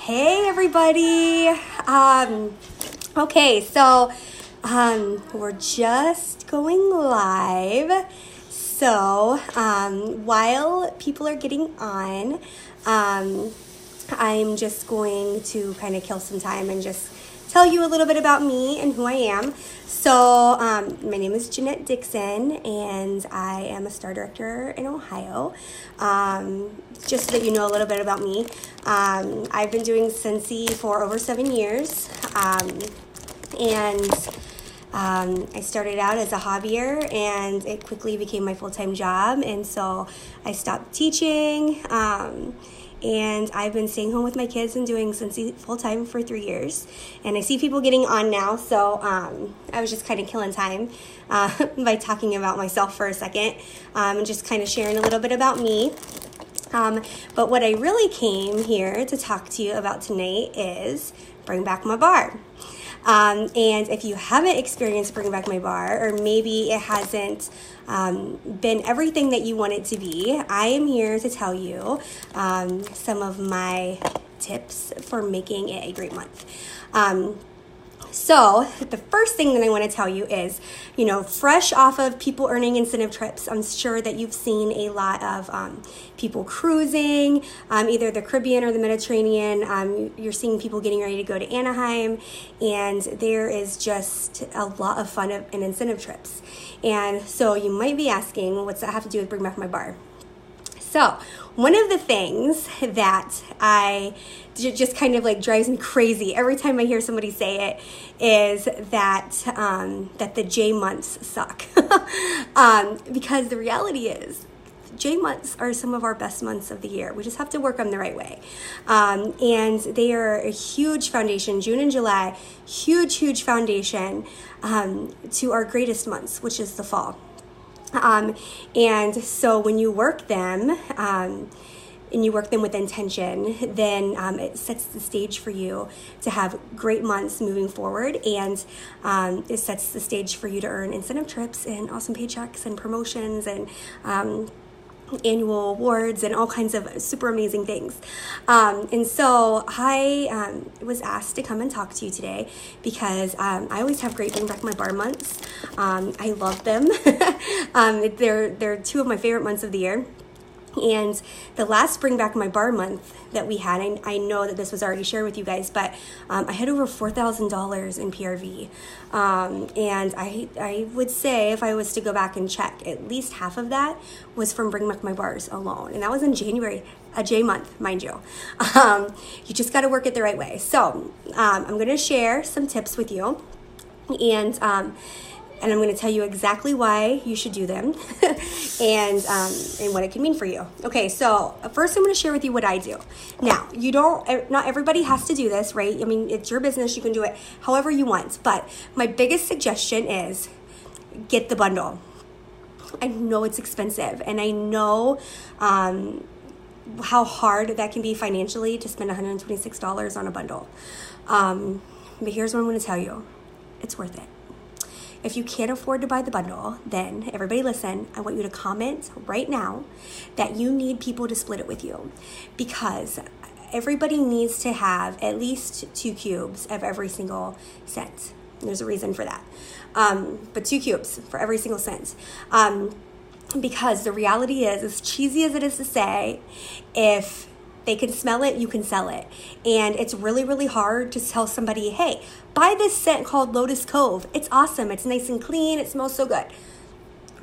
Hey everybody. Okay, so we're just going live. So while people are getting on, I'm just going to kind of kill some time and just tell you a little bit about me and who I am. So my name is Jeanette Dixon, and I am a star director in Ohio. Just so that you know a little bit about me, I've been doing Scentsy for over 7 years, and I started out as a hobbyer, and it quickly became my full-time job, and so I stopped teaching, and I've been staying home with my kids and doing Scentsy full-time for 3 years. And I see people getting on now, so I was just kind of killing time by talking about myself for a second, and just kind of sharing a little bit about me. But what I really came here to talk to you about tonight is Bring Back My Bar. And if you haven't experienced Bring Back My Bar, or maybe it hasn't been everything that you want it to be, I am here to tell you some of my tips for making it a great month. So the first thing that I want to tell you is, fresh off of people earning incentive trips, I'm sure that you've seen a lot of people cruising, either the Caribbean or the Mediterranean. You're seeing people getting ready to go to Anaheim, and there is just a lot of fun in incentive trips. And so you might be asking, what's that have to do with Bring Back My Bar? So one of the things that just kind of like drives me crazy every time I hear somebody say it is that the J months suck. Because the reality is J months are some of our best months of the year. We just have to work them the right way. And they are a huge foundation. June and July, huge foundation to our greatest months, which is the fall. And so when you work them, and you work them with intention, then it sets the stage for you to have great months moving forward, and it sets the stage for you to earn incentive trips and awesome paychecks and promotions and annual awards and all kinds of super amazing things. And so I was asked to come and talk to you today because I always have great Bring Back My Bar months. I love them. They're two of my favorite months of the year. And the last Bring Back My Bar month that we had, I know that this was already shared with you guys, but I had over $4,000 in PRV. And I would say, if I was to go back and check, at least half of that was from Bring Back My Bars alone. And that was in January, a J month, mind you. You just got to work it the right way. So I'm going to share some tips with you. And I'm going to tell you exactly why you should do them and what it can mean for you. Okay, so first I'm going to share with you what I do. Now, not everybody has to do this, right? I mean, it's your business. You can do it however you want. But my biggest suggestion is get the bundle. I know it's expensive, and I know how hard that can be financially to spend $126 on a bundle. But here's what I'm going to tell you. It's worth it. If you can't afford to buy the bundle, then everybody listen, I want you to comment right now that you need people to split it with you, because everybody needs to have at least 2 cubes of every single scent. There's a reason for that. But 2 cubes for every single scent. Because the reality is, as cheesy as it is to say, if they can smell it, you can sell it. And it's really hard to tell somebody, hey, buy this scent called Lotus Cove. It's awesome. It's nice and clean. It smells so good.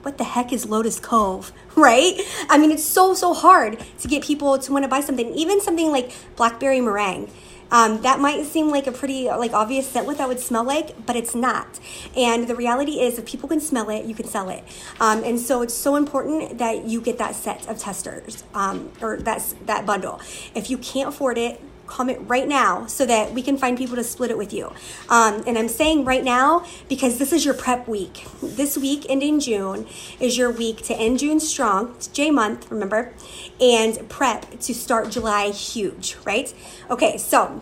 What the heck is Lotus Cove, right? I mean, it's so hard to get people to want to buy something, even something like Blackberry Meringue. That might seem like a pretty obvious scent what that would smell like, but it's not. And the reality is, if people can smell it, you can sell it. And so it's so important that you get that set of testers, or that bundle. If you can't afford it, comment right now so that we can find people to split it with you. And I'm saying right now because this is your prep week. This week ending June is your week to end June strong. It's J month, remember, and prep to start July huge, right? Okay, so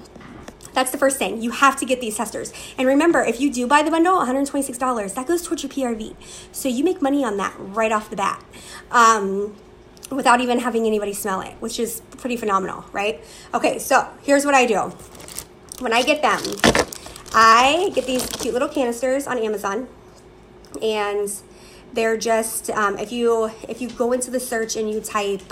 that's the first thing. You have to get these testers. And remember, if you do buy the bundle, $126, that goes towards your PRV. So you make money on that right off the bat. without even having anybody smell it, which is pretty phenomenal, right? Okay, so here's what I do. When I get them, I get these cute little canisters on Amazon, and they're just, if you go into the search and you type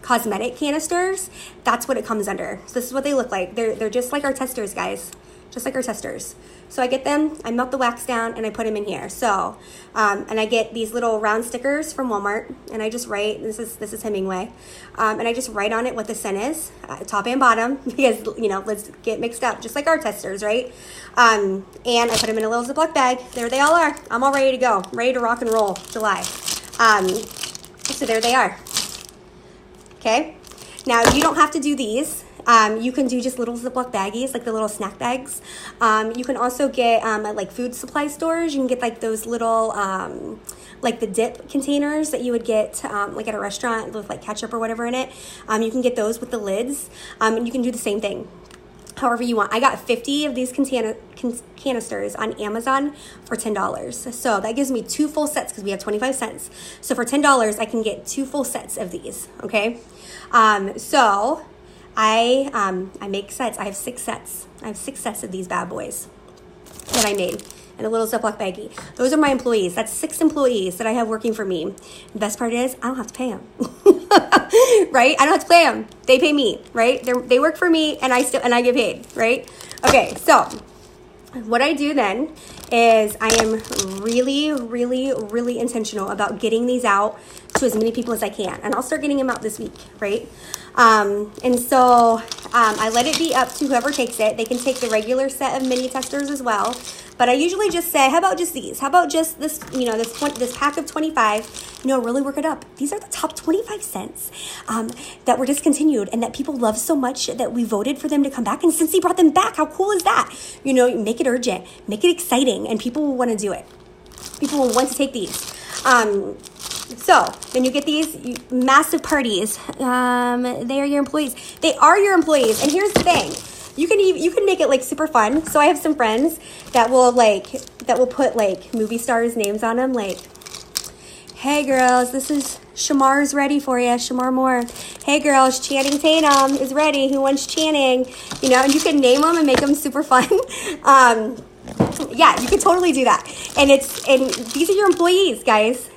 cosmetic canisters, that's what it comes under. So this is what they look like. They're just like our testers, guys, just like our testers. So I get them, I melt the wax down, and I put them in here. So, and I get these little round stickers from Walmart, and I just write, this is Hemingway, and I just write on it what the scent is, top and bottom, because, let's get mixed up, just like our testers, right? And I put them in a little Ziploc bag. There they all are. I'm all ready to go, ready to rock and roll July. So there they are. Okay, now you don't have to do these. You can do just little Ziploc baggies, like the little snack bags. You can also get at like food supply stores, you can get like those little like the dip containers that you would get like at a restaurant with like ketchup or whatever in it. You can get those with the lids, and you can do the same thing however you want. I got 50 of these canisters on Amazon for $10. So that gives me 2 full sets because we have 25 cents. So for $10, I can get 2 full sets of these, okay? So I make sets. I have 6 sets. I have 6 sets of these bad boys that I made in a little Ziploc baggie. Those are my employees. That's 6 employees that I have working for me. The best part is I don't have to pay them. Right? I don't have to pay them. They pay me, right? They work for me, and I get paid, right? Okay, so what I do then is I am really, really, really intentional about getting these out to as many people as I can. And I'll start getting them out this week, right? And so I let it be up to whoever takes it. They can take the regular set of mini testers as well. But I usually just say, how about just these? How about just this, this pack of 25, really work it up. These are the top 25 scents that were discontinued and that people love so much that we voted for them to come back. And Scentsy brought them back. How cool is that? Make it urgent, make it exciting, and people will want to do it. People will want to take these. So then you get these massive parties. They are your employees. They are your employees. And here's the thing. You can make it like super fun. So I have some friends that will put like movie stars' names on them. Like, hey girls, this is Shamar's ready for you. Shamar Moore. Hey girls, Channing Tatum is ready. Who wants Channing? And you can name them and make them super fun. Yeah, you can totally do that. And these are your employees, guys.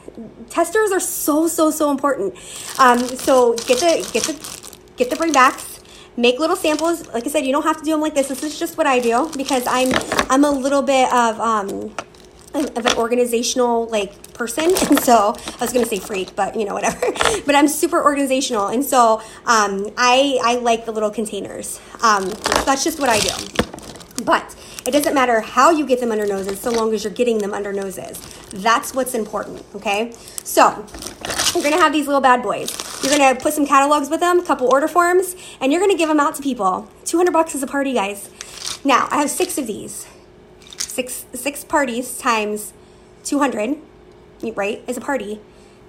Testers are so important. So get the bringbacks. Make little samples. Like I said, you don't have to do them like this. This is just what I do because I'm a little bit of an organizational person, and so I was gonna say freak, but whatever. But I'm super organizational, and so I like the little containers. That's just what I do. But it doesn't matter how you get them under noses, so long as you're getting them under noses. That's what's important, okay? So you're gonna have these little bad boys. You're gonna put some catalogs with them, a couple order forms, and you're gonna give them out to people. $200 is a party, guys. Now, I have 6 of these. Six parties times 200, right, is a party.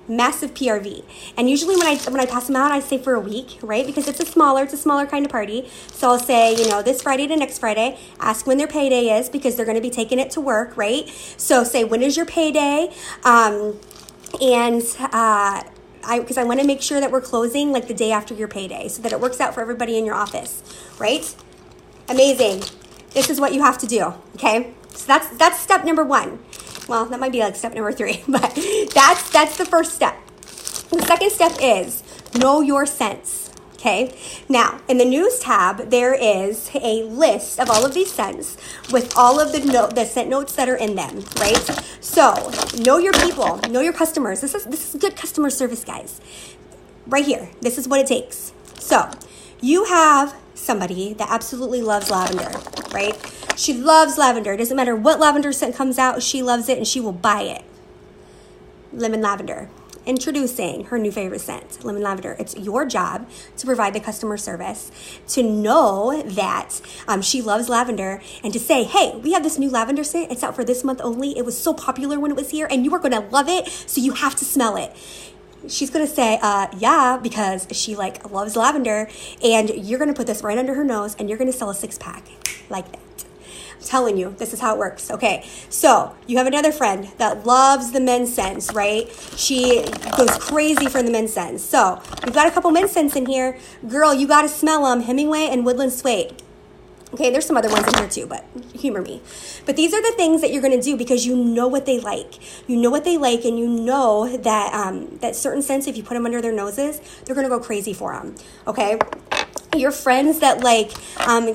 Massive PRV. And usually when I pass them out, I say for a week, right? Because it's a smaller kind of party. So I'll say, this Friday to next Friday, ask when their payday is because they're going to be taking it to work, right? So say, when is your payday? Because I want to make sure that we're closing like the day after your payday so that it works out for everybody in your office, right? Amazing. This is what you have to do, okay? So that's step number 1. Well, that might be like step number 3, but that's the first step. The second step is know your scents, okay? Now, in the news tab, there is a list of all of these scents with all of the scent notes that are in them, right? So, know your people, know your customers. This is good customer service, guys. Right here, this is what it takes. So, you have somebody that absolutely loves lavender, right? She loves lavender. It doesn't matter what lavender scent comes out, she loves it and she will buy it. Lemon lavender. Introducing her new favorite scent, lemon lavender. It's your job to provide the customer service, to know that she loves lavender, and to say, hey, we have this new lavender scent. It's out for this month only. It was so popular when it was here, and you are going to love it, so you have to smell it. She's going to say, yeah, because she loves lavender, and you're going to put this right under her nose, and you're going to sell a 6-pack like that. I'm telling you, this is how it works. Okay, so you have another friend that loves the men's scents, right? She goes crazy for the men's scents. So we've got a couple men's scents in here. Girl, you got to smell them, Hemingway and Woodland Suede. Okay, there's some other ones in here too, but humor me. But these are the things that you're going to do because you know what they like. You know what they like, and you know that that certain scents, if you put them under their noses, they're going to go crazy for them. Okay? Your friends that like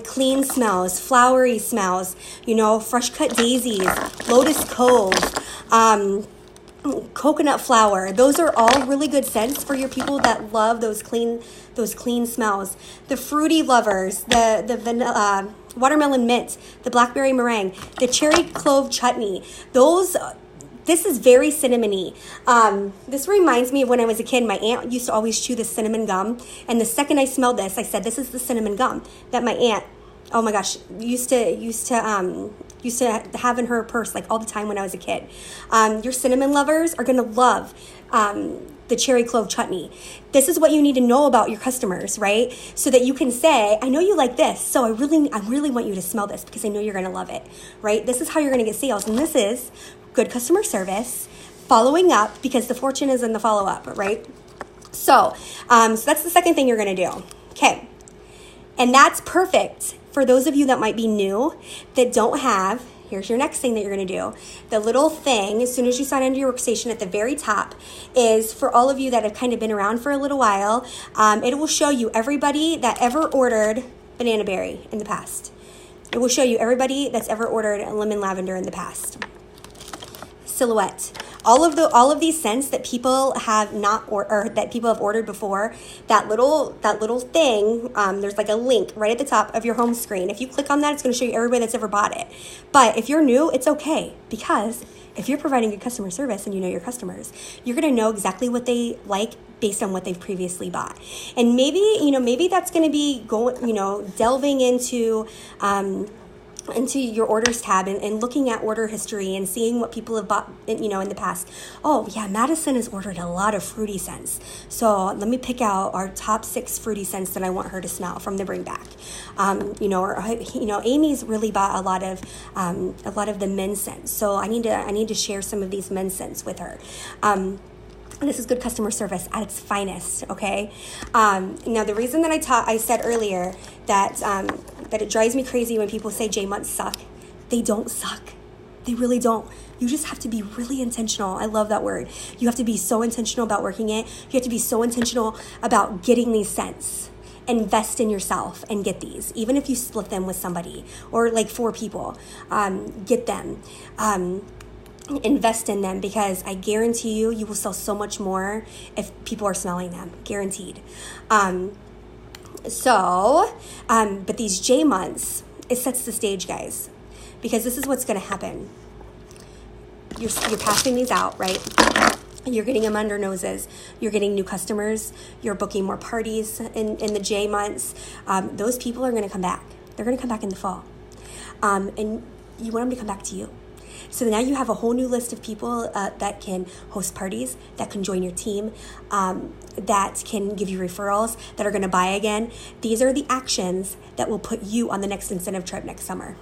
clean smells, flowery smells, you know, fresh cut daisies, lotus cove, coconut flower. Those are all really good scents for your people that love those clean smells. The fruity lovers, the vanilla, watermelon mint, the blackberry meringue, the cherry clove chutney. This is very cinnamony. This reminds me of when I was a kid. My aunt used to always chew this cinnamon gum, and the second I smelled this, I said, "This is the cinnamon gum that my aunt, oh my gosh, used to have in her purse like all the time when I was a kid." Your cinnamon lovers are gonna love the cherry clove chutney. This is what you need to know about your customers, right? So that you can say, "I know you like this, so I really want you to smell this because I know you're gonna love it," right? This is how you're gonna get sales, and this is good customer service, following up, because the fortune is in the follow-up, right? So that's the second thing you're gonna do. Okay, and that's perfect for those of you that might be new, that don't have, here's your next thing that you're going to do. The little thing, as soon as you sign into your workstation at the very top, is for all of you that have kind of been around for a little while, it will show you everybody that ever ordered banana berry in the past. It will show you everybody that's ever ordered lemon lavender in the past. Silhouette. All of these scents that people have or that people have ordered before, that little thing, there's like a link right at the top of your home screen. If you click on that, it's going to show you everybody that's ever bought it. But if you're new, it's okay, because if you're providing good customer service and you know your customers, you're going to know exactly what they like based on what they've previously bought. And maybe that's going to be delving into your orders tab and looking at order history and seeing what people have bought, in the past. Oh yeah, Madison has ordered a lot of fruity scents. So let me pick out our top 6 fruity scents that I want her to smell from the bring back. Amy's really bought a lot of the men's scents. So I need to share some of these men's scents with her. This is good customer service at its finest, okay? Now, the reason that I said earlier that it drives me crazy when people say J months suck. They don't suck. They really don't. You just have to be really intentional. I love that word. You have to be so intentional about working it. You have to be so intentional about getting these scents. Invest in yourself and get these. Even if you split them with somebody or like 4 people, get them. Invest in them, because I guarantee you will sell so much more if people are smelling them. Guaranteed. But these J months, it sets the stage, guys, because this is what's going to happen. You're passing these out, right? You're getting them under noses. You're getting new customers. You're booking more parties in the J months. Those people are going to come back. They're going to come back in the fall. And you want them to come back to you. So now you have a whole new list of people that can host parties, that can join your team, that can give you referrals, that are going to buy again. These are the actions that will put you on the next incentive trip next summer.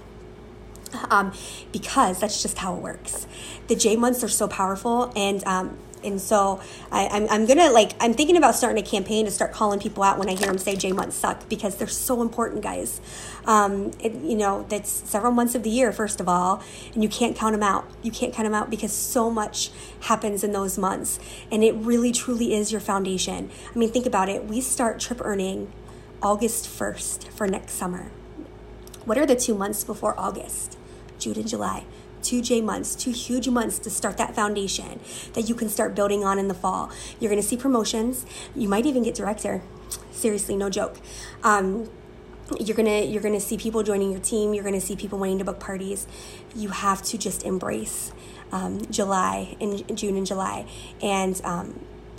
Because that's just how it works. The J months are so powerful, and so I'm thinking about starting a campaign to start calling people out when I hear them say J months suck, because they're so important, guys. That's several months of the year, first of all, and you can't count them out. You can't count them out because so much happens in those months, and it really truly is your foundation. I mean, think about it. We start trip earning August 1st for next summer. What are the 2 months before August? June and July. 2 J months, 2 huge months to start that foundation that you can start building on in the fall. You're going to see promotions. You might even get director. Seriously, no joke. You're gonna see people joining your team. You're gonna see people wanting to book parties. You have to just embrace June and July, and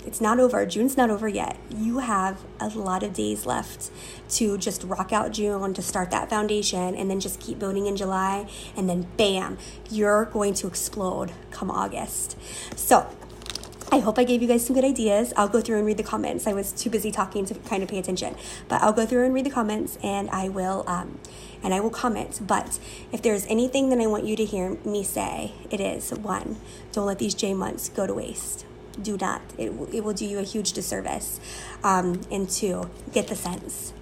it's not over. June's not over yet. You have a lot of days left to just rock out June, to start that foundation, and then just keep building in July, and then bam, you're going to explode come August. So I hope I gave you guys some good ideas. I'll go through and read the comments. I was too busy talking to kind of pay attention, but I'll go through and read the comments, and I will comment. But if there's anything that I want you to hear me say, it is, 1, don't let these J months go to waste. Do not. It will do you a huge disservice. And 2, get the scents.